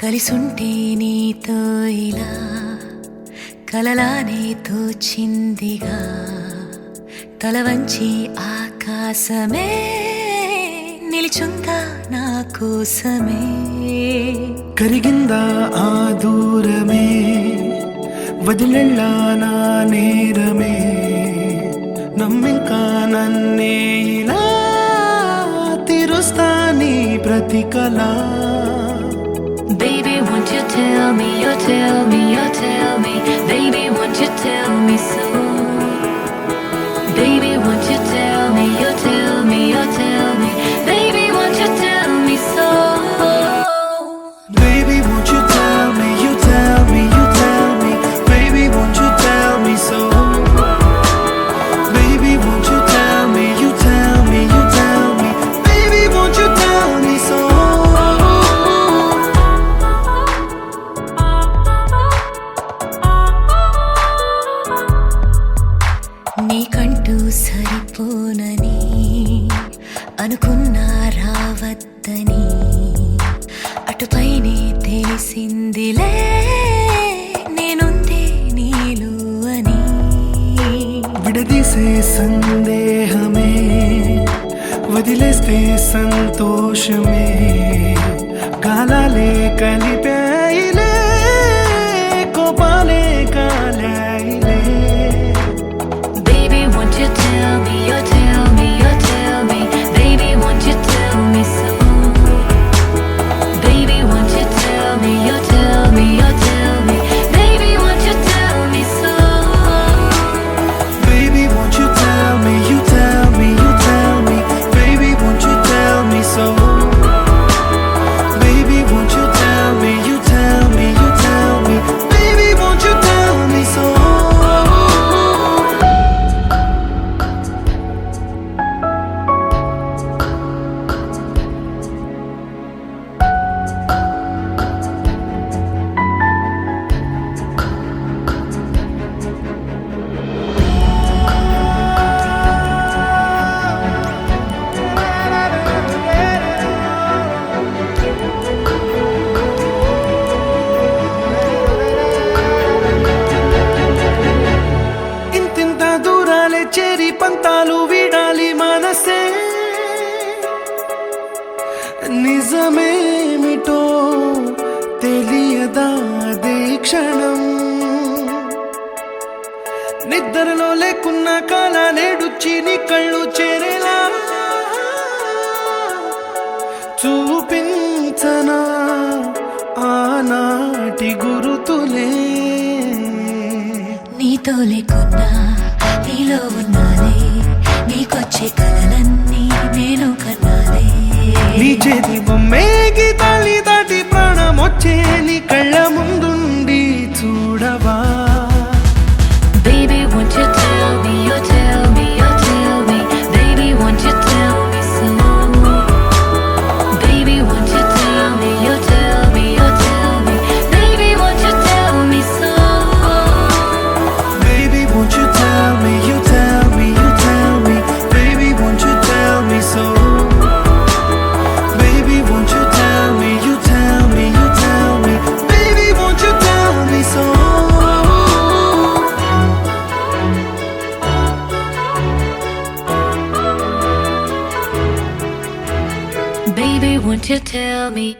కలిసుంటే నీతో ఇలా కలలానే తోచిందిగా తల వంచి ఆకాశమే నిలిచుందా నా కోసమే కరిగిందా ఆ దూరమే వదిలెళ్ళా నా నేరమే నమ్మింకా నన్నే ఇలా తీరుస్తా నీ ప్రతి కళ Baby, won't you tell me, you tell me, you tell me Baby, won't you tell me so Baby, won't you tell me, you tell me, you tell me Baby, won't you tell me so Baby, won't you tell me, you tell me, you tell me Baby, won't you tell me so Baby, won't you tell me, you tell me, you tell me Baby, won't you tell me so నీకంటూ సరిపోనని అనుకున్నా రావద్దని అటుపైనే తెలిసిందిలే నేనుందే నీలు అని విడదీసే సందేహమే వదిలేస్తే సంతోషమే కాలాలే కలిపాయిలే కోపాలే కాలాయిలే Baby, won't you tell me, you tell me, you tell me Baby, won't you tell me so Baby, won't you tell me, you tell me, you tell me Baby, won't you tell me so Baby, won't you tell me, you tell me, you tell me Baby, won't you tell me so Baby, won't you tell me, you tell me, you tell me Baby, won't you tell me so ఇంతింత దూరాలే చేరి పంతాలు వీడాలి మనసే నిజమేమిటో తెలియదా అదే క్షణం నిద్రలో లేకున్న కాల నేడుచ్చి నీ కళ్ళు చేరేలా చూపించనా ఆనాటి గురుతులే నీతో లేకున్నా నీలో ఉన్నానే నీకొచ్చే కలలన్నీ నేను కన్నాలే నీ చేతి బొమ్మే గీతాల్ని దాటి ప్రాణం వచ్చే నీ కళ్ళ ముందుండి చూడవా Baby, won't you tell me, you tell me, you tell me Baby, won't you tell me so Baby, won't you tell me, you tell me, you tell me Baby, won't you tell me so Baby, won't you tell me, you tell me, you tell me Baby, won't you tell me so Baby, won't you tell me, you tell me, you tell me Baby, won't you tell me so Baby, won't you tell me